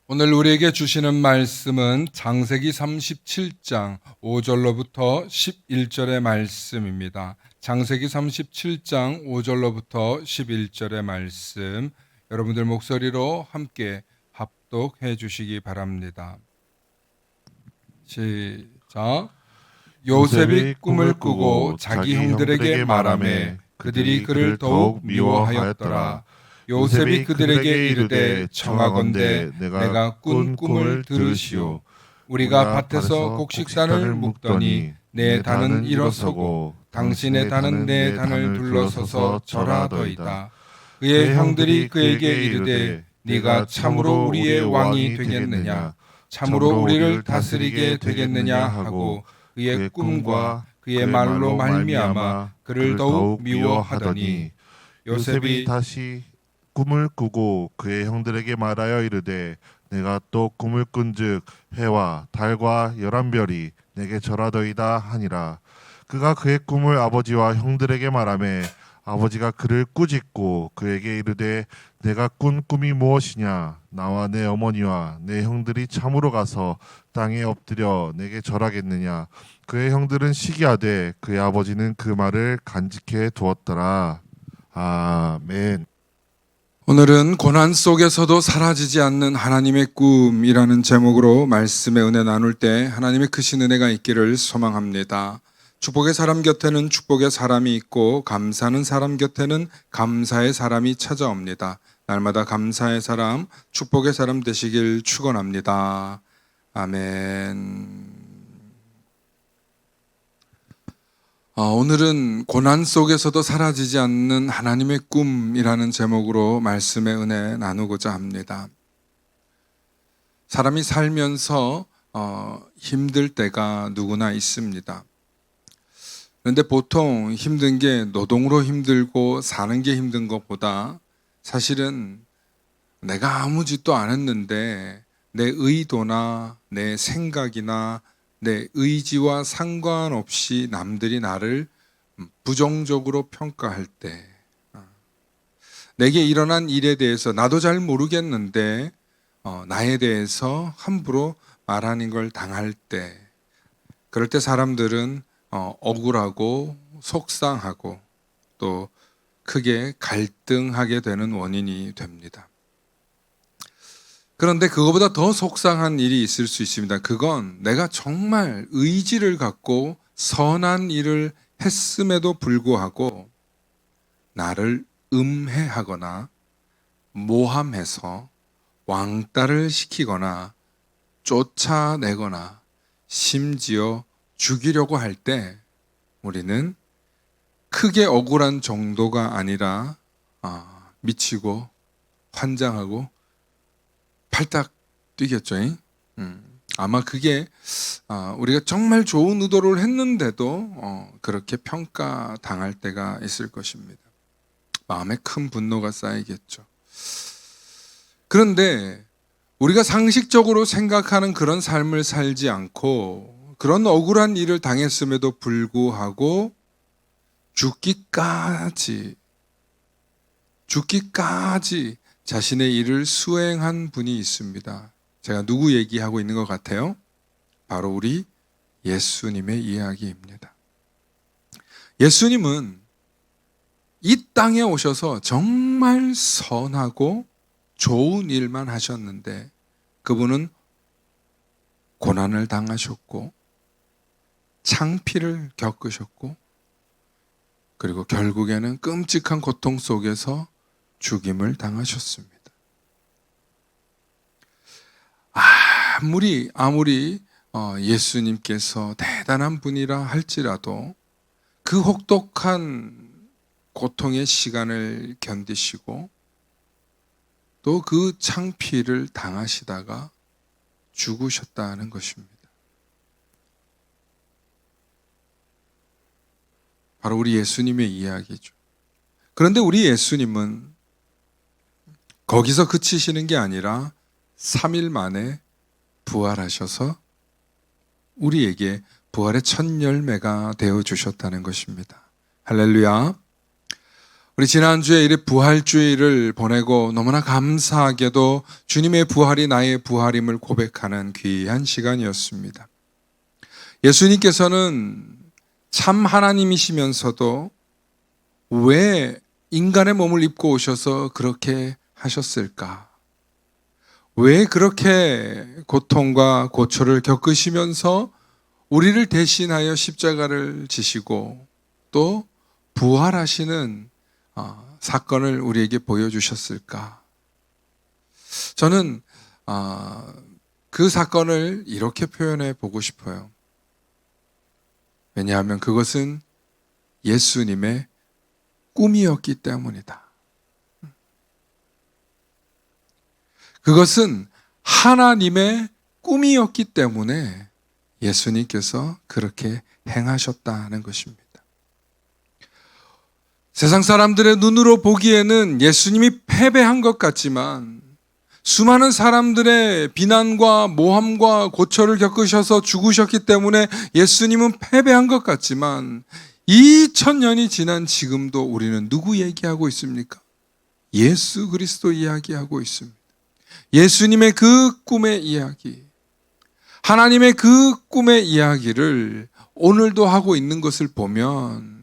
오늘 우리에게 주시는 말씀은 창세기 37장 5절로부터 11절의 말씀입니다. 창세기 37장 5절로부터 11절의 말씀, 여러분들 목소리로 함께 합독해 주시기 바랍니다. 시작. 요셉이 꿈을 꾸고 자기 형들에게 말하매 그들이 그를 더욱 미워하였더라. 요셉이 그들에게 이르되 청하건대 내가 꾼 꿈을 들으시오. 우리가 밭에서 곡식단을 묶더니 내 단은 일어서고 당신의 단은 내 단을 둘러서서 절하더이다. 그의 형들이 그에게 이르되 네가 참으로 우리의 왕이 되겠느냐, 참으로 우리를 다스리게 되겠느냐 하고 그의 꿈과 그의 말로 말미암아 그를 더욱 미워하더니 요셉이 다시 꿈을 꾸고 그의 형들에게 말하여 이르되 내가 또 꿈을 꾼즉 해와 달과 열한 별이 내게 절하더이다 하니라. 그가 그의 꿈을 아버지와 형들에게 말하매 아버지가 그를 꾸짖고 그에게 이르되 내가 꾼 꿈이 무엇이냐, 나와 내 어머니와 내 형들이 참으로 가서 땅에 엎드려 내게 절하겠느냐. 그의 형들은 시기하되 그의 아버지는 그 말을 간직해 두었더라. 아멘. 오늘은 고난 속에서도 사라지지 않는 하나님의 꿈이라는 제목으로 말씀의 은혜 나눌 때 하나님의 크신 은혜가 있기를 소망합니다. 축복의 사람 곁에는 축복의 사람이 있고 감사하는 사람 곁에는 감사의 사람이 찾아옵니다. 날마다 감사의 사람, 축복의 사람 되시길 축원합니다. 아멘. 오늘은 고난 속에서도 사라지지 않는 하나님의 꿈이라는 제목으로 말씀의 은혜 나누고자 합니다. 사람이 살면서 힘들 때가 누구나 있습니다. 그런데 보통 힘든 게 노동으로 힘들고 사는 게 힘든 것보다 사실은 내가 아무 짓도 안 했는데 내 의도나 내 생각이나 내 의지와 상관없이 남들이 나를 부정적으로 평가할 때, 내게 일어난 일에 대해서 나도 잘 모르겠는데 나에 대해서 함부로 말하는 걸 당할 때, 그럴 때 사람들은 억울하고 속상하고 또 크게 갈등하게 되는 원인이 됩니다. 그런데 그거보다 더 속상한 일이 있을 수 있습니다. 그건 내가 정말 의지를 갖고 선한 일을 했음에도 불구하고 나를 음해하거나 모함해서 왕따를 시키거나 쫓아내거나 심지어 죽이려고 할 때 우리는 크게 억울한 정도가 아니라 미치고 환장하고 팔딱 뛰겠죠. 아마 그게 우리가 정말 좋은 의도를 했는데도 그렇게 평가당할 때가 있을 것입니다. 마음에 큰 분노가 쌓이겠죠. 그런데 우리가 상식적으로 생각하는 그런 삶을 살지 않고 그런 억울한 일을 당했음에도 불구하고 죽기까지 자신의 일을 수행한 분이 있습니다. 제가 누구 얘기하고 있는 것 같아요? 바로 우리 예수님의 이야기입니다. 예수님은 이 땅에 오셔서 정말 선하고 좋은 일만 하셨는데 그분은 고난을 당하셨고 창피를 겪으셨고 그리고 결국에는 끔찍한 고통 속에서 죽임을 당하셨습니다. 아무리 예수님께서 대단한 분이라 할지라도 그 혹독한 고통의 시간을 견디시고 또 그 창피를 당하시다가 죽으셨다는 것입니다. 바로 우리 예수님의 이야기죠. 그런데 우리 예수님은 거기서 그치시는 게 아니라 3일 만에 부활하셔서 우리에게 부활의 첫 열매가 되어 주셨다는 것입니다. 할렐루야. 우리 지난주에 이렇게 부활주의를 보내고 너무나 감사하게도 주님의 부활이 나의 부활임을 고백하는 귀한 시간이었습니다. 예수님께서는 참 하나님이시면서도 왜 인간의 몸을 입고 오셔서 그렇게 하셨을까? 왜 그렇게 고통과 고초를 겪으시면서 우리를 대신하여 십자가를 지시고 또 부활하시는 사건을 우리에게 보여주셨을까? 저는 그 사건을 이렇게 표현해 보고 싶어요. 왜냐하면 그것은 예수님의 꿈이었기 때문이다. 그것은 하나님의 꿈이었기 때문에 예수님께서 그렇게 행하셨다는 것입니다. 세상 사람들의 눈으로 보기에는 예수님이 패배한 것 같지만 수많은 사람들의 비난과 모함과 고초를 겪으셔서 죽으셨기 때문에 예수님은 패배한 것 같지만 2000년이 지난 지금도 우리는 누구 얘기하고 있습니까? 예수 그리스도 이야기하고 있습니다. 예수님의 그 꿈의 이야기, 하나님의 그 꿈의 이야기를 오늘도 하고 있는 것을 보면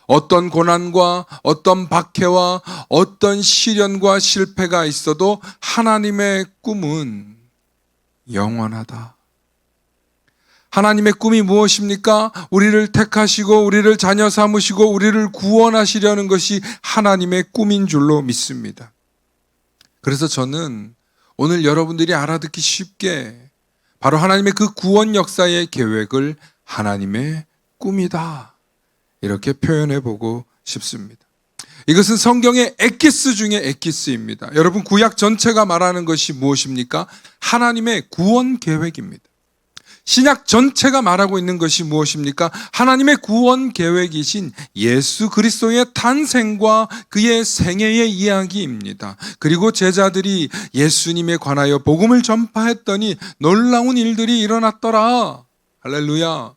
어떤 고난과 어떤 박해와 어떤 시련과 실패가 있어도 하나님의 꿈은 영원하다. 하나님의 꿈이 무엇입니까? 우리를 택하시고 우리를 자녀 삼으시고 우리를 구원하시려는 것이 하나님의 꿈인 줄로 믿습니다. 그래서 저는 오늘 여러분들이 알아듣기 쉽게 바로 하나님의 그 구원 역사의 계획을 하나님의 꿈이다. 이렇게 표현해 보고 싶습니다. 이것은 성경의 엑기스 중에 엑기스입니다. 여러분 구약 전체가 말하는 것이 무엇입니까? 하나님의 구원 계획입니다. 신약 전체가 말하고 있는 것이 무엇입니까? 하나님의 구원 계획이신 예수 그리스도의 탄생과 그의 생애의 이야기입니다. 그리고 제자들이 예수님에 관하여 복음을 전파했더니 놀라운 일들이 일어났더라. 할렐루야.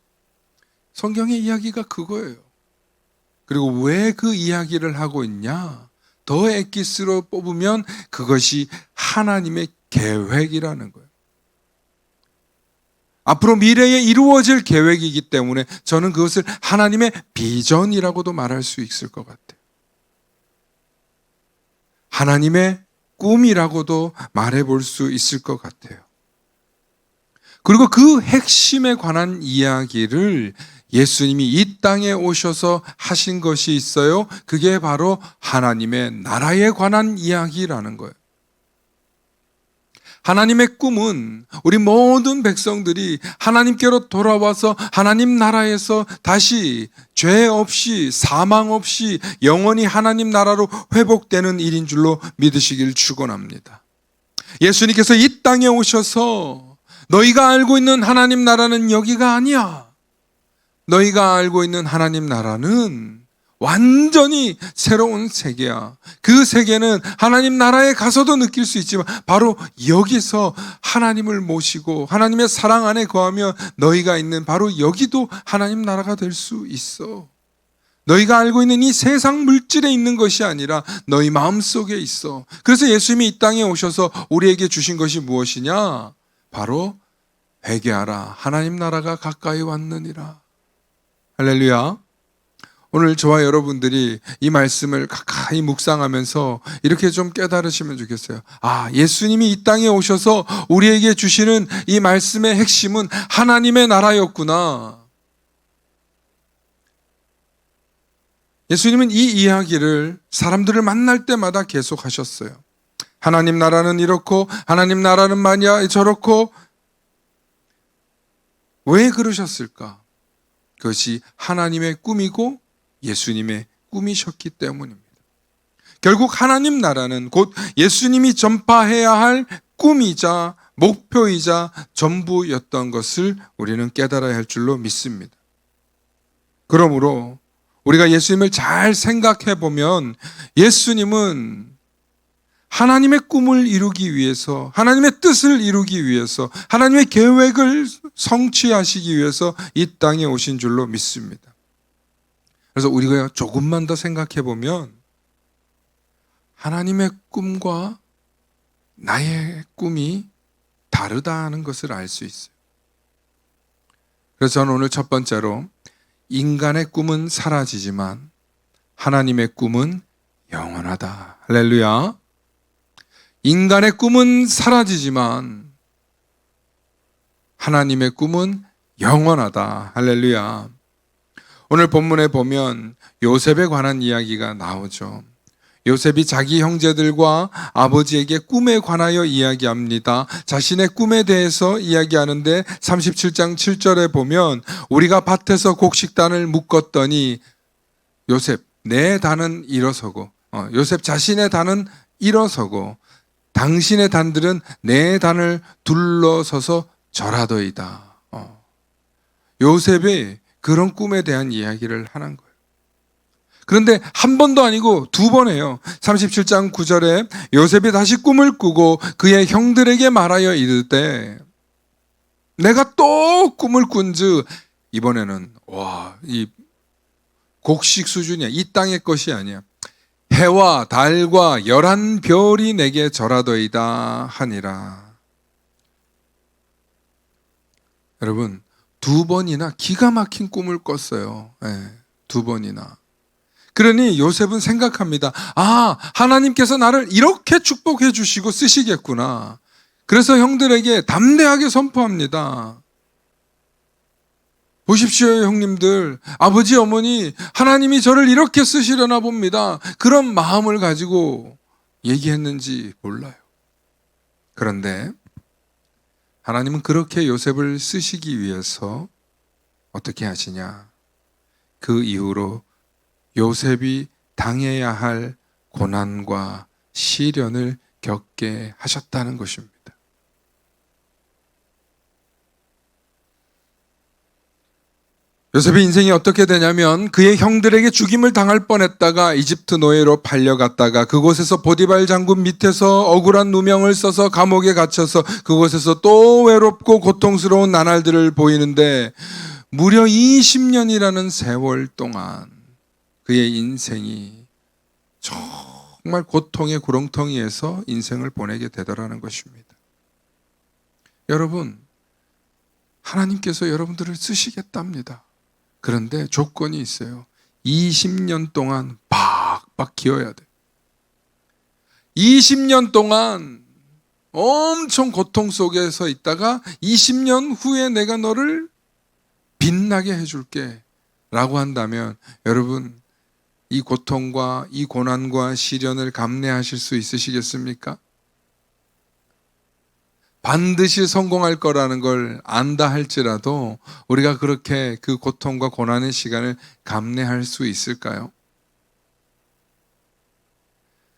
성경의 이야기가 그거예요. 그리고 왜 그 이야기를 하고 있냐? 더 엑기스로 뽑으면 그것이 하나님의 계획이라는 거예요. 앞으로 미래에 이루어질 계획이기 때문에 저는 그것을 하나님의 비전이라고도 말할 수 있을 것 같아요. 하나님의 꿈이라고도 말해볼 수 있을 것 같아요. 그리고 그 핵심에 관한 이야기를 예수님이 이 땅에 오셔서 하신 것이 있어요. 그게 바로 하나님의 나라에 관한 이야기라는 거예요. 하나님의 꿈은 우리 모든 백성들이 하나님께로 돌아와서 하나님 나라에서 다시 죄 없이 사망 없이 영원히 하나님 나라로 회복되는 일인 줄로 믿으시길 축원합니다. 예수님께서 이 땅에 오셔서 너희가 알고 있는 하나님 나라는 여기가 아니야. 너희가 알고 있는 하나님 나라는 완전히 새로운 세계야. 그 세계는 하나님 나라에 가서도 느낄 수 있지만 바로 여기서 하나님을 모시고 하나님의 사랑 안에 거하며 너희가 있는 바로 여기도 하나님 나라가 될 수 있어. 너희가 알고 있는 이 세상 물질에 있는 것이 아니라 너희 마음속에 있어. 그래서 예수님이 이 땅에 오셔서 우리에게 주신 것이 무엇이냐? 바로 회개하라. 하나님 나라가 가까이 왔느니라. 할렐루야. 오늘 저와 여러분들이 이 말씀을 가까이 묵상하면서 이렇게 좀 깨달으시면 좋겠어요. 예수님이 이 땅에 오셔서 우리에게 주시는 이 말씀의 핵심은 하나님의 나라였구나. 예수님은 이 이야기를 사람들을 만날 때마다 계속 하셨어요. 하나님 나라는 이렇고 하나님 나라는 말이야 저렇고. 왜 그러셨을까? 그것이 하나님의 꿈이고 예수님의 꿈이셨기 때문입니다. 결국 하나님 나라는 곧 예수님이 전파해야 할 꿈이자 목표이자 전부였던 것을 우리는 깨달아야 할 줄로 믿습니다. 그러므로 우리가 예수님을 잘 생각해 보면 예수님은 하나님의 꿈을 이루기 위해서, 하나님의 뜻을 이루기 위해서, 하나님의 계획을 성취하시기 위해서 이 땅에 오신 줄로 믿습니다. 그래서 우리가 조금만 더 생각해 보면 하나님의 꿈과 나의 꿈이 다르다는 것을 알 수 있어요. 그래서 저는 오늘 첫 번째로 인간의 꿈은 사라지지만 하나님의 꿈은 영원하다. 할렐루야. 인간의 꿈은 사라지지만 하나님의 꿈은 영원하다. 할렐루야. 오늘 본문에 보면 요셉에 관한 이야기가 나오죠. 요셉이 자기 형제들과 아버지에게 꿈에 관하여 이야기합니다. 자신의 꿈에 대해서 이야기하는데 37장 7절에 보면 우리가 밭에서 곡식단을 묶었더니 요셉 내 단은 일어서고 요셉 자신의 단은 일어서고 당신의 단들은 내 단을 둘러서서 절하더이다. 요셉이 그런 꿈에 대한 이야기를 하는 거예요. 그런데 한 번도 아니고 두 번 해요. 37장 9절에 요셉이 다시 꿈을 꾸고 그의 형들에게 말하여 이르되 내가 또 꿈을 꾼즉 이번에는 이 곡식 수준이야. 이 땅의 것이 아니야. 해와 달과 11별이 내게 절하더이다 하니라. 여러분 두 번이나 기가 막힌 꿈을 꿨어요. 두 번이나. 그러니 요셉은 생각합니다. 하나님께서 나를 이렇게 축복해 주시고 쓰시겠구나. 그래서 형들에게 담대하게 선포합니다. 보십시오, 형님들. 아버지, 어머니, 하나님이 저를 이렇게 쓰시려나 봅니다. 그런 마음을 가지고 얘기했는지 몰라요. 그런데 하나님은 그렇게 요셉을 쓰시기 위해서 어떻게 하시냐? 그 이후로 요셉이 당해야 할 고난과 시련을 겪게 하셨다는 것입니다. 요셉의 인생이 어떻게 되냐면 그의 형들에게 죽임을 당할 뻔했다가 이집트 노예로 팔려갔다가 그곳에서 보디발 장군 밑에서 억울한 누명을 써서 감옥에 갇혀서 그곳에서 또 외롭고 고통스러운 나날들을 보이는데 무려 20년이라는 세월 동안 그의 인생이 정말 고통의 구렁텅이에서 인생을 보내게 되더라는 것입니다. 여러분, 하나님께서 여러분들을 쓰시겠답니다. 그런데 조건이 있어요. 20년 동안 빡빡 기어야 돼. 20년 동안 엄청 고통 속에서 있다가 20년 후에 내가 너를 빛나게 해줄게 라고 한다면 여러분 이 고통과 이 고난과 시련을 감내하실 수 있으시겠습니까? 반드시 성공할 거라는 걸 안다 할지라도 우리가 그렇게 그 고통과 고난의 시간을 감내할 수 있을까요?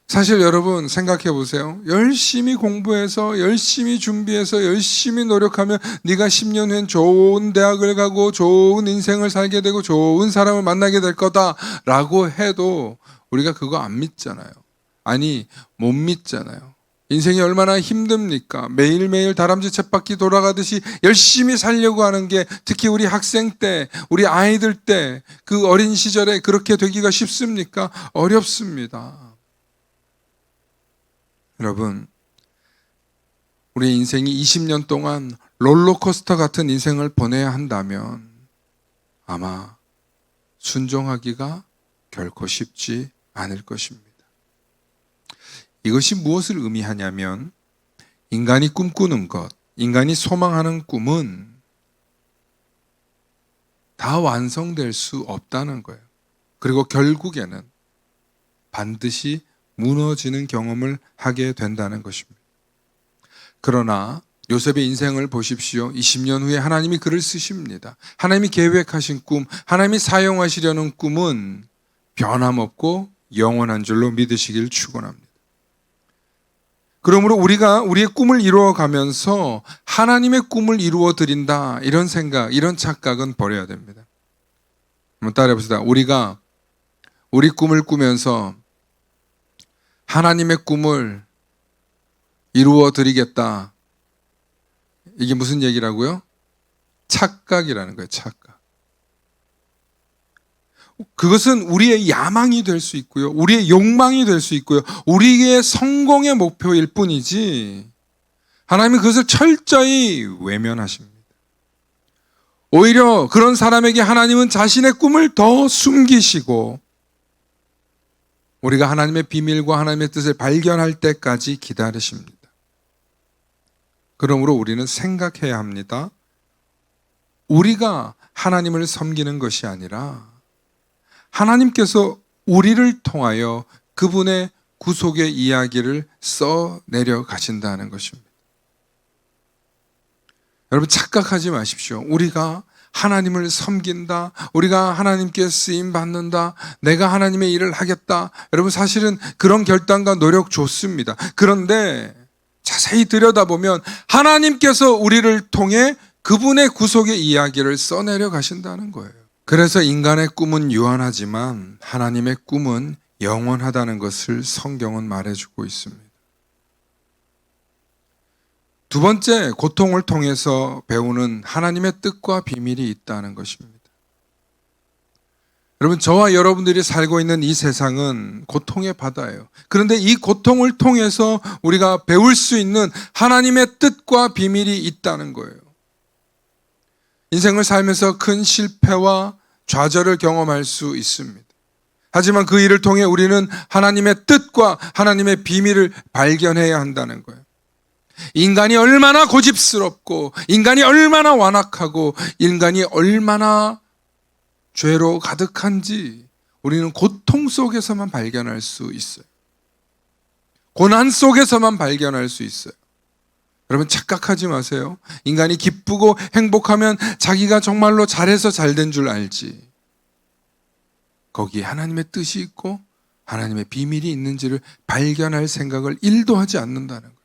사실 여러분 생각해 보세요. 열심히 공부해서 열심히 준비해서 열심히 노력하면 네가 10년 후엔 좋은 대학을 가고 좋은 인생을 살게 되고 좋은 사람을 만나게 될 거다라고 해도 우리가 그거 안 믿잖아요. 아니 못 믿잖아요. 인생이 얼마나 힘듭니까? 매일매일 다람쥐 쳇바퀴 돌아가듯이 열심히 살려고 하는 게 특히 우리 학생 때, 우리 아이들 때 그 어린 시절에 그렇게 되기가 쉽습니까? 어렵습니다. 여러분, 우리 인생이 20년 동안 롤러코스터 같은 인생을 보내야 한다면 아마 순종하기가 결코 쉽지 않을 것입니다. 이것이 무엇을 의미하냐면 인간이 꿈꾸는 것, 인간이 소망하는 꿈은 다 완성될 수 없다는 거예요. 그리고 결국에는 반드시 무너지는 경험을 하게 된다는 것입니다. 그러나 요셉의 인생을 보십시오. 20년 후에 하나님이 그를 쓰십니다. 하나님이 계획하신 꿈, 하나님이 사용하시려는 꿈은 변함없고 영원한 줄로 믿으시길 축원합니다. 그러므로 우리가 우리의 꿈을 이루어가면서 하나님의 꿈을 이루어 드린다 이런 생각, 이런 착각은 버려야 됩니다. 한번 따라해 봅시다. 우리가 우리 꿈을 꾸면서 하나님의 꿈을 이루어 드리겠다. 이게 무슨 얘기라고요? 착각이라는 거예요. 착각. 그것은 우리의 야망이 될 수 있고요. 우리의 욕망이 될 수 있고요. 우리의 성공의 목표일 뿐이지 하나님은 그것을 철저히 외면하십니다. 오히려 그런 사람에게 하나님은 자신의 꿈을 더 숨기시고 우리가 하나님의 비밀과 하나님의 뜻을 발견할 때까지 기다리십니다. 그러므로 우리는 생각해야 합니다. 우리가 하나님을 섬기는 것이 아니라 하나님께서 우리를 통하여 그분의 구속의 이야기를 써내려 가신다는 것입니다. 여러분 착각하지 마십시오. 우리가 하나님을 섬긴다, 우리가 하나님께 쓰임 받는다, 내가 하나님의 일을 하겠다. 여러분 사실은 그런 결단과 노력 좋습니다. 그런데 자세히 들여다보면 하나님께서 우리를 통해 그분의 구속의 이야기를 써내려 가신다는 거예요. 그래서 인간의 꿈은 유한하지만 하나님의 꿈은 영원하다는 것을 성경은 말해주고 있습니다. 두 번째, 고통을 통해서 배우는 하나님의 뜻과 비밀이 있다는 것입니다. 여러분, 저와 여러분들이 살고 있는 이 세상은 고통의 바다예요. 그런데 이 고통을 통해서 우리가 배울 수 있는 하나님의 뜻과 비밀이 있다는 거예요. 인생을 살면서 큰 실패와 좌절을 경험할 수 있습니다. 하지만 그 일을 통해 우리는 하나님의 뜻과 하나님의 비밀을 발견해야 한다는 거예요. 인간이 얼마나 고집스럽고 인간이 얼마나 완악하고 인간이 얼마나 죄로 가득한지 우리는 고통 속에서만 발견할 수 있어요. 고난 속에서만 발견할 수 있어요. 여러분 착각하지 마세요. 인간이 기쁘고 행복하면 자기가 정말로 잘해서 잘된 줄 알지. 거기에 하나님의 뜻이 있고 하나님의 비밀이 있는지를 발견할 생각을 1도 하지 않는다는 거예요.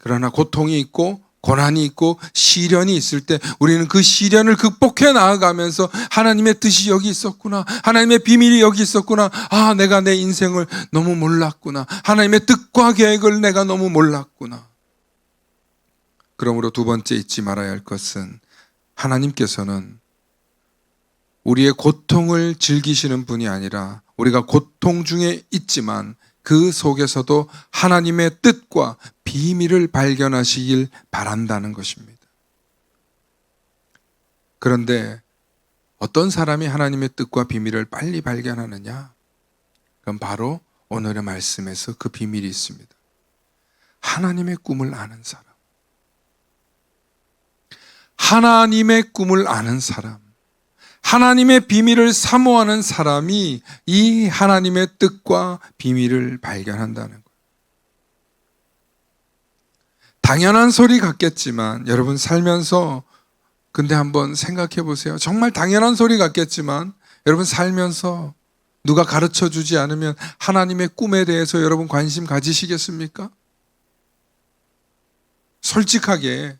그러나 고통이 있고 고난이 있고 시련이 있을 때 우리는 그 시련을 극복해 나아가면서 하나님의 뜻이 여기 있었구나, 하나님의 비밀이 여기 있었구나, 아 내가 내 인생을 너무 몰랐구나, 하나님의 뜻과 계획을 내가 너무 몰랐구나. 그러므로 두 번째 잊지 말아야 할 것은 하나님께서는 우리의 고통을 즐기시는 분이 아니라 우리가 고통 중에 있지만 그 속에서도 하나님의 뜻과 비밀을 발견하시길 바란다는 것입니다. 그런데 어떤 사람이 하나님의 뜻과 비밀을 빨리 발견하느냐? 그럼 바로 오늘의 말씀에서 그 비밀이 있습니다. 하나님의 꿈을 아는 사람. 하나님의 꿈을 아는 사람. 하나님의 비밀을 사모하는 사람이 이 하나님의 뜻과 비밀을 발견한다는 거예요. 당연한 소리 같겠지만 여러분 살면서 근데 한번 생각해 보세요. 정말 당연한 소리 같겠지만 여러분 살면서 누가 가르쳐 주지 않으면 하나님의 꿈에 대해서 여러분 관심 가지시겠습니까? 솔직하게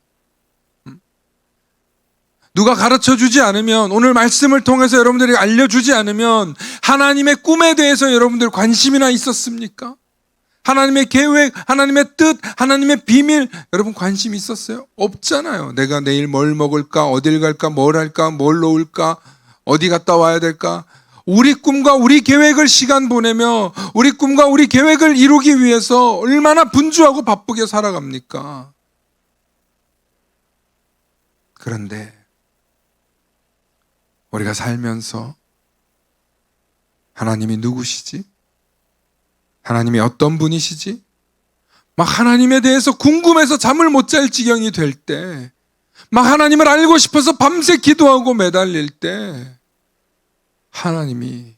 누가 가르쳐 주지 않으면, 오늘 말씀을 통해서 여러분들이 알려주지 않으면 하나님의 꿈에 대해서 여러분들 관심이나 있었습니까? 하나님의 계획, 하나님의 뜻, 하나님의 비밀 여러분 관심 있었어요? 없잖아요. 내가 내일 뭘 먹을까, 어딜 갈까, 뭘 할까, 뭘 놓을까, 어디 갔다 와야 될까. 우리 꿈과 우리 계획을 시간 보내며 우리 꿈과 우리 계획을 이루기 위해서 얼마나 분주하고 바쁘게 살아갑니까? 그런데 우리가 살면서 하나님이 누구시지? 하나님이 어떤 분이시지? 막 하나님에 대해서 궁금해서 잠을 못 잘 지경이 될 때, 막 하나님을 알고 싶어서 밤새 기도하고 매달릴 때 하나님이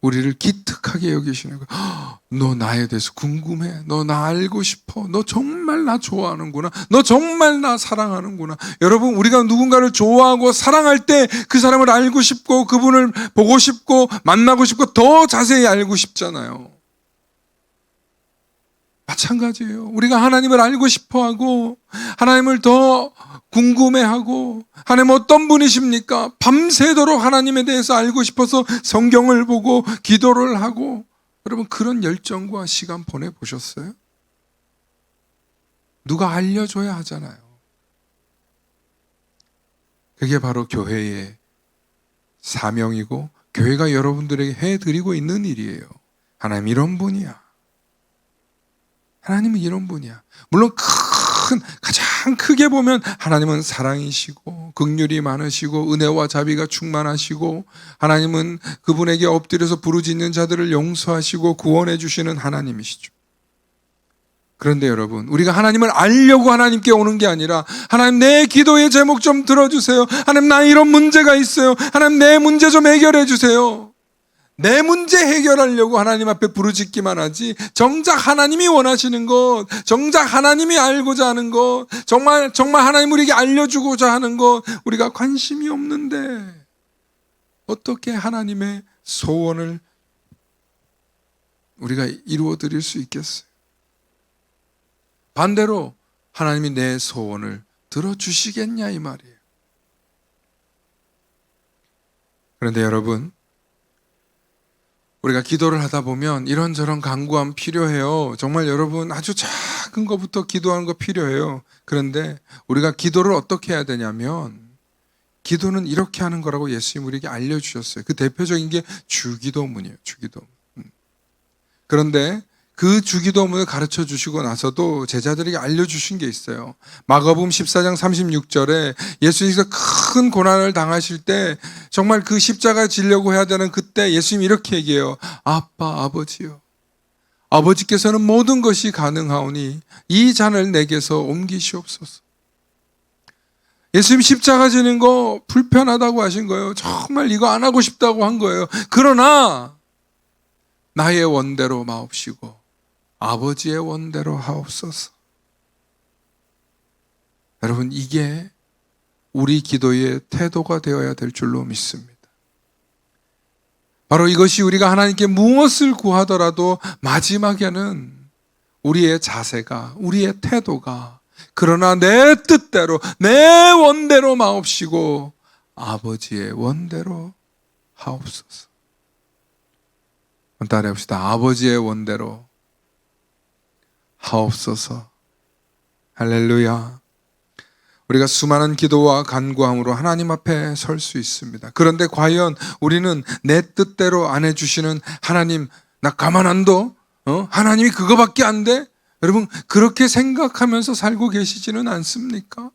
우리를 기특하게 여기시는 거예요. 너 나에 대해서 궁금해? 너 나 알고 싶어? 너 정말 나 좋아하는구나? 너 정말 나 사랑하는구나? 여러분, 우리가 누군가를 좋아하고 사랑할 때 그 사람을 알고 싶고 그분을 보고 싶고 만나고 싶고 더 자세히 알고 싶잖아요. 마찬가지예요. 우리가 하나님을 알고 싶어하고 하나님을 더 궁금해하고 하나님 어떤 분이십니까? 밤새도록 하나님에 대해서 알고 싶어서 성경을 보고 기도를 하고, 여러분 그런 열정과 시간 보내보셨어요? 누가 알려줘야 하잖아요. 그게 바로 교회의 사명이고 교회가 여러분들에게 해드리고 있는 일이에요. 하나님 이런 분이야. 하나님은 이런 분이야. 물론 가장 크게 보면 하나님은 사랑이시고 긍휼이 많으시고 은혜와 자비가 충만하시고 하나님은 그분에게 엎드려서 부르짖는 자들을 용서하시고 구원해 주시는 하나님이시죠. 그런데 여러분, 우리가 하나님을 알려고 하나님께 오는 게 아니라 하나님 내 기도의 제목 좀 들어주세요. 하나님 나 이런 문제가 있어요. 하나님 내 문제 좀 해결해 주세요. 내 문제 해결하려고 하나님 앞에 부르짖기만 하지, 정작 하나님이 원하시는 것, 정작 하나님이 알고자 하는 것, 정말 하나님 우리에게 알려주고자 하는 것 우리가 관심이 없는데 어떻게 하나님의 소원을 우리가 이루어 드릴 수 있겠어요? 반대로 하나님이 내 소원을 들어주시겠냐 이 말이에요. 그런데 여러분, 우리가 기도를 하다 보면 이런저런 간구함 필요해요. 정말 여러분 아주 작은 것부터 기도하는 거 필요해요. 그런데 우리가 기도를 어떻게 해야 되냐면, 기도는 이렇게 하는 거라고 예수님 우리에게 알려주셨어요. 그 대표적인 게 주기도문이에요. 주기도문. 그런데 그 주기도문을 가르쳐 주시고 나서도 제자들에게 알려주신 게 있어요. 마가복음 14장 36절에 예수님께서 큰 고난을 당하실 때 정말 그 십자가 지려고 해야 되는 그때 예수님이 이렇게 얘기해요. 아빠, 아버지요. 아버지께서는 모든 것이 가능하오니 이 잔을 내게서 옮기시옵소서. 예수님 십자가 지는 거 불편하다고 하신 거예요. 정말 이거 안 하고 싶다고 한 거예요. 그러나 나의 원대로 마옵시고 아버지의 원대로 하옵소서. 여러분, 이게 우리 기도의 태도가 되어야 될 줄로 믿습니다. 바로 이것이 우리가 하나님께 무엇을 구하더라도 마지막에는 우리의 자세가, 우리의 태도가, 그러나 내 뜻대로, 내 원대로 마옵시고 아버지의 원대로 하옵소서. 따라해 봅시다. 아버지의 원대로 하옵소서. 할렐루야. 우리가 수많은 기도와 간구함으로 하나님 앞에 설 수 있습니다. 그런데 과연 우리는 내 뜻대로 안 해주시는 하나님, 나 가만 안 둬? 하나님이 그거밖에 안 돼? 여러분, 그렇게 생각하면서 살고 계시지는 않습니까?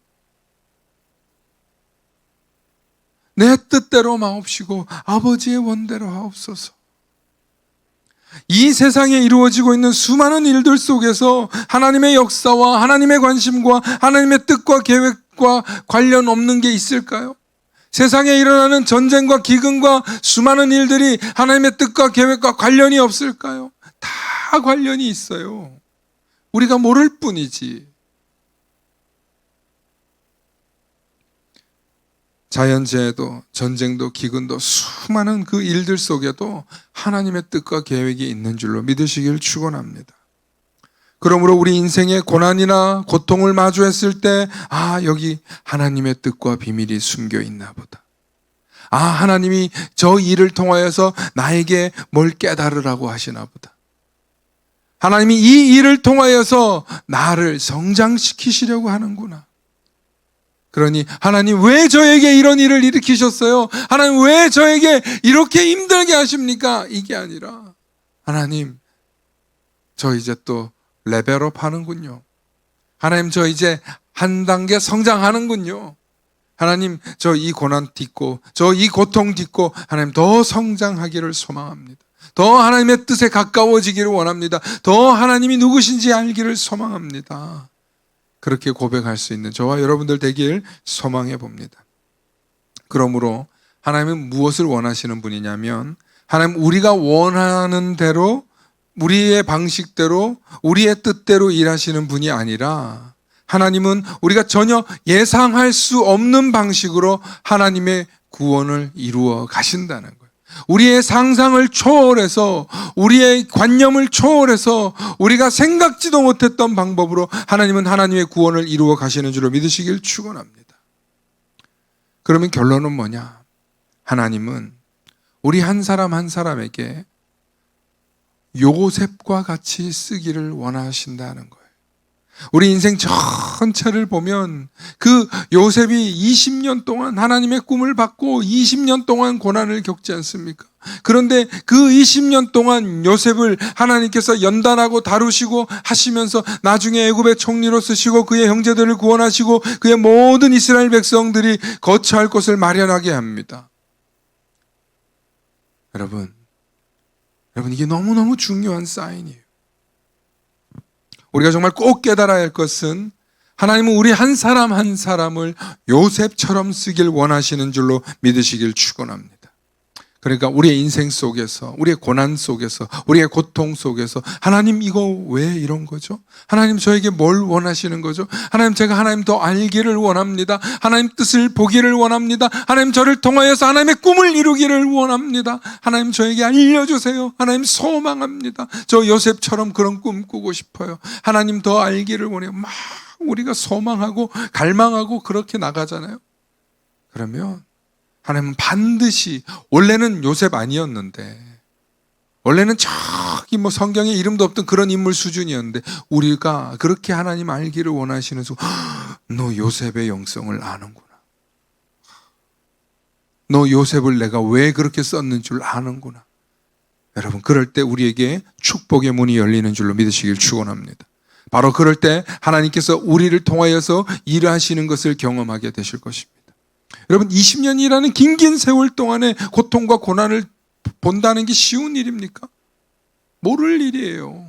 내 뜻대로 마옵시고 아버지의 원대로 하옵소서. 이 세상에 이루어지고 있는 수많은 일들 속에서 하나님의 역사와 하나님의 관심과 하나님의 뜻과 계획과 관련 없는 게 있을까요? 세상에 일어나는 전쟁과 기근과 수많은 일들이 하나님의 뜻과 계획과 관련이 없을까요? 다 관련이 있어요. 우리가 모를 뿐이지. 자연재해도 전쟁도 기근도 수많은 그 일들 속에도 하나님의 뜻과 계획이 있는 줄로 믿으시길 축원합니다. 그러므로 우리 인생의 고난이나 고통을 마주했을 때, 여기 하나님의 뜻과 비밀이 숨겨 있나 보다. 하나님이 저 일을 통하여서 나에게 뭘 깨달으라고 하시나 보다. 하나님이 이 일을 통하여서 나를 성장시키시려고 하는구나. 그러니 하나님 왜 저에게 이런 일을 일으키셨어요? 하나님 왜 저에게 이렇게 힘들게 하십니까? 이게 아니라 하나님 저 이제 또 레벨업 하는군요. 하나님 저 이제 한 단계 성장하는군요. 하나님 저 이 고난 딛고 저 이 고통 딛고 하나님 더 성장하기를 소망합니다. 더 하나님의 뜻에 가까워지기를 원합니다. 더 하나님이 누구신지 알기를 소망합니다. 그렇게 고백할 수 있는 저와 여러분들 되길 소망해 봅니다. 그러므로 하나님은 무엇을 원하시는 분이냐면, 하나님 우리가 원하는 대로, 우리의 방식대로, 우리의 뜻대로 일하시는 분이 아니라, 하나님은 우리가 전혀 예상할 수 없는 방식으로 하나님의 구원을 이루어 가신다는 거예요. 우리의 상상을 초월해서, 우리의 관념을 초월해서 우리가 생각지도 못했던 방법으로 하나님은 하나님의 구원을 이루어 가시는 줄로 믿으시길 축원합니다. 그러면 결론은 뭐냐? 하나님은 우리 한 사람 한 사람에게 요셉과 같이 쓰기를 원하신다는 거예요. 우리 인생 전체를 보면 그 요셉이 20년 동안 하나님의 꿈을 받고 20년 동안 고난을 겪지 않습니까? 그런데 그 20년 동안 요셉을 하나님께서 연단하고 다루시고 하시면서 나중에 애굽의 총리로 쓰시고 그의 형제들을 구원하시고 그의 모든 이스라엘 백성들이 거처할 곳을 마련하게 합니다. 여러분 이게 너무너무 중요한 사인이에요. 우리가 정말 꼭 깨달아야 할 것은 하나님은 우리 한 사람 한 사람을 요셉처럼 쓰길 원하시는 줄로 믿으시길 축원합니다. 그러니까 우리의 인생 속에서, 우리의 고난 속에서, 우리의 고통 속에서 하나님 이거 왜 이런 거죠? 하나님 저에게 뭘 원하시는 거죠? 하나님 제가 하나님 더 알기를 원합니다. 하나님 뜻을 보기를 원합니다. 하나님 저를 통하여서 하나님의 꿈을 이루기를 원합니다. 하나님 저에게 알려주세요. 하나님 소망합니다. 저 요셉처럼 그런 꿈 꾸고 싶어요. 하나님 더 알기를 원해요. 막 우리가 소망하고 갈망하고 그렇게 나가잖아요. 그러면 하나님은 반드시, 원래는 요셉 아니었는데, 원래는 저기 성경에 이름도 없던 그런 인물 수준이었는데, 우리가 그렇게 하나님 알기를 원하시는 순간, 너 요셉의 영성을 아는구나. 너 요셉을 내가 왜 그렇게 썼는 줄 아는구나. 여러분, 그럴 때 우리에게 축복의 문이 열리는 줄로 믿으시길 축원합니다. 바로 그럴 때 하나님께서 우리를 통하여서 일하시는 것을 경험하게 되실 것입니다. 여러분 20년이라는 긴 세월 동안의 고통과 고난을 본다는 게 쉬운 일입니까? 모를 일이에요.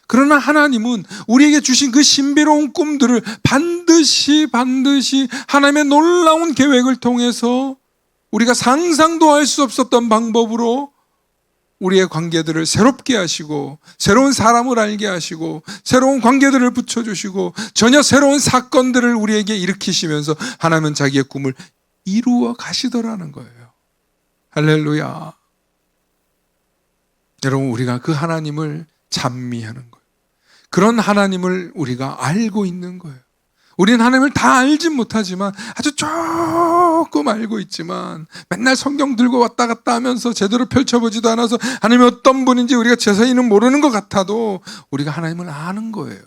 그러나 하나님은 우리에게 주신 그 신비로운 꿈들을 반드시 하나님의 놀라운 계획을 통해서 우리가 상상도 할 수 없었던 방법으로 우리의 관계들을 새롭게 하시고 새로운 사람을 알게 하시고 새로운 관계들을 붙여주시고 전혀 새로운 사건들을 우리에게 일으키시면서 하나님은 자기의 꿈을 이루어 가시더라는 거예요. 할렐루야. 여러분 우리가 그 하나님을 찬미하는 거예요. 그런 하나님을 우리가 알고 있는 거예요. 우리는 하나님을 다 알진 못하지만 아주 조금 알고 있지만 맨날 성경 들고 왔다 갔다 하면서 제대로 펼쳐보지도 않아서 하나님이 어떤 분인지 우리가 자세히는 모르는 것 같아도 우리가 하나님을 아는 거예요.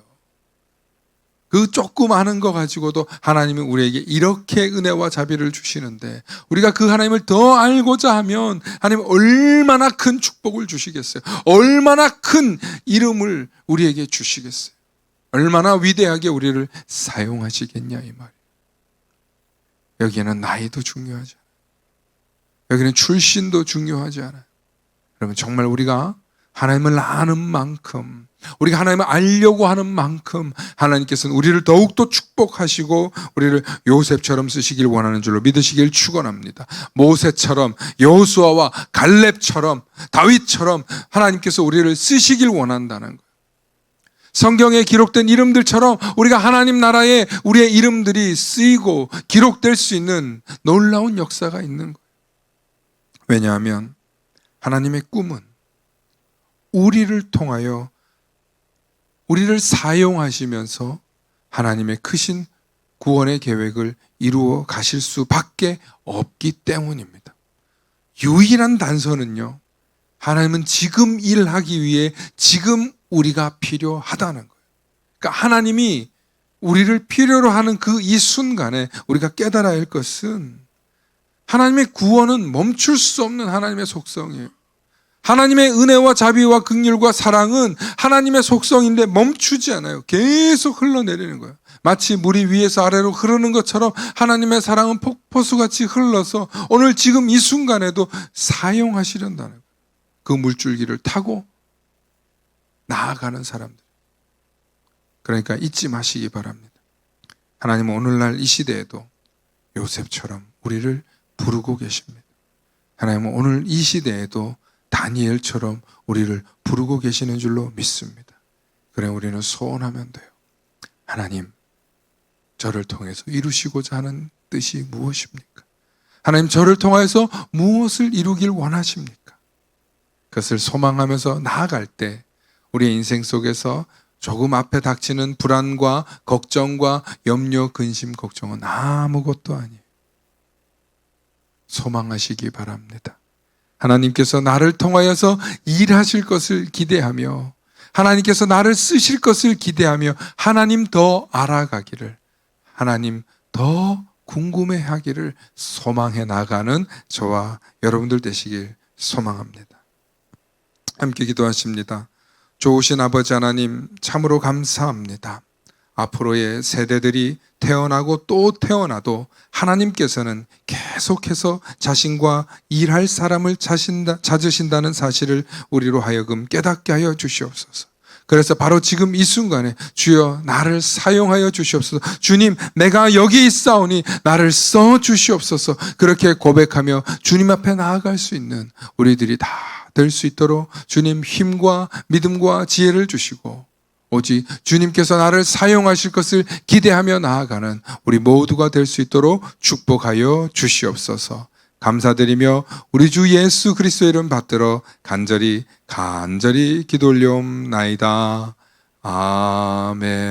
그 조금 아는 거 가지고도 하나님이 우리에게 이렇게 은혜와 자비를 주시는데 우리가 그 하나님을 더 알고자 하면 하나님 얼마나 큰 축복을 주시겠어요? 얼마나 큰 이름을 우리에게 주시겠어요? 얼마나 위대하게 우리를 사용하시겠냐 이 말이에요. 여기에는 나이도 중요하지 않아요. 여기는 출신도 중요하지 않아요. 여러분 정말 우리가 하나님을 아는 만큼 우리가 하나님을 알려고 하는 만큼 하나님께서는 우리를 더욱더 축복하시고 우리를 요셉처럼 쓰시길 원하는 줄로 믿으시길 축원합니다. 모세처럼 여호수아와 갈렙처럼 다윗처럼 하나님께서 우리를 쓰시길 원한다는 거예요. 성경에 기록된 이름들처럼 우리가 하나님 나라에 우리의 이름들이 쓰이고 기록될 수 있는 놀라운 역사가 있는 거예요. 왜냐하면 하나님의 꿈은 우리를 통하여 우리를 사용하시면서 하나님의 크신 구원의 계획을 이루어 가실 수밖에 없기 때문입니다. 유일한 단서는요, 하나님은 지금 일하기 위해 지금 우리가 필요하다는 거예요. 그러니까 하나님이 우리를 필요로 하는 그 이 순간에 우리가 깨달아야 할 것은 하나님의 구원은 멈출 수 없는 하나님의 속성이에요. 하나님의 은혜와 자비와 긍휼과 사랑은 하나님의 속성인데 멈추지 않아요. 계속 흘러내리는 거예요. 마치 물이 위에서 아래로 흐르는 것처럼 하나님의 사랑은 폭포수같이 흘러서 오늘 지금 이 순간에도 사용하시려다는 거예요. 그 물줄기를 타고 나아가는 사람들. 그러니까 잊지 마시기 바랍니다. 하나님은 오늘날 이 시대에도 요셉처럼 우리를 부르고 계십니다. 하나님은 오늘 이 시대에도 다니엘처럼 우리를 부르고 계시는 줄로 믿습니다. 그래 우리는 소원하면 돼요. 하나님, 저를 통해서 이루시고자 하는 뜻이 무엇입니까? 하나님, 저를 통해서 무엇을 이루길 원하십니까? 그것을 소망하면서 나아갈 때 우리의 인생 속에서 조금 앞에 닥치는 불안과 걱정과 염려, 근심, 걱정은 아무것도 아니에요. 소망하시기 바랍니다. 하나님께서 나를 통하여서 일하실 것을 기대하며 하나님께서 나를 쓰실 것을 기대하며 하나님 더 알아가기를, 하나님 더 궁금해하기를 소망해 나가는 저와 여러분들 되시길 소망합니다. 함께 기도하십니다. 좋으신 아버지 하나님, 참으로 감사합니다. 앞으로의 세대들이 태어나고 또 태어나도 하나님께서는 계속해서 자신과 일할 사람을 찾으신다는 사실을 우리로 하여금 깨닫게 하여 주시옵소서. 그래서 바로 지금 이 순간에 주여 나를 사용하여 주시옵소서. 주님, 내가 여기 있사오니 나를 써 주시옵소서. 그렇게 고백하며 주님 앞에 나아갈 수 있는 우리들이 다 될 수 있도록 주님 힘과 믿음과 지혜를 주시고, 오직 주님께서 나를 사용하실 것을 기대하며 나아가는 우리 모두가 될 수 있도록 축복하여 주시옵소서. 감사드리며 우리 주 예수 그리스도의 이름 받들어 간절히 기도 올려옵나이다. 아멘.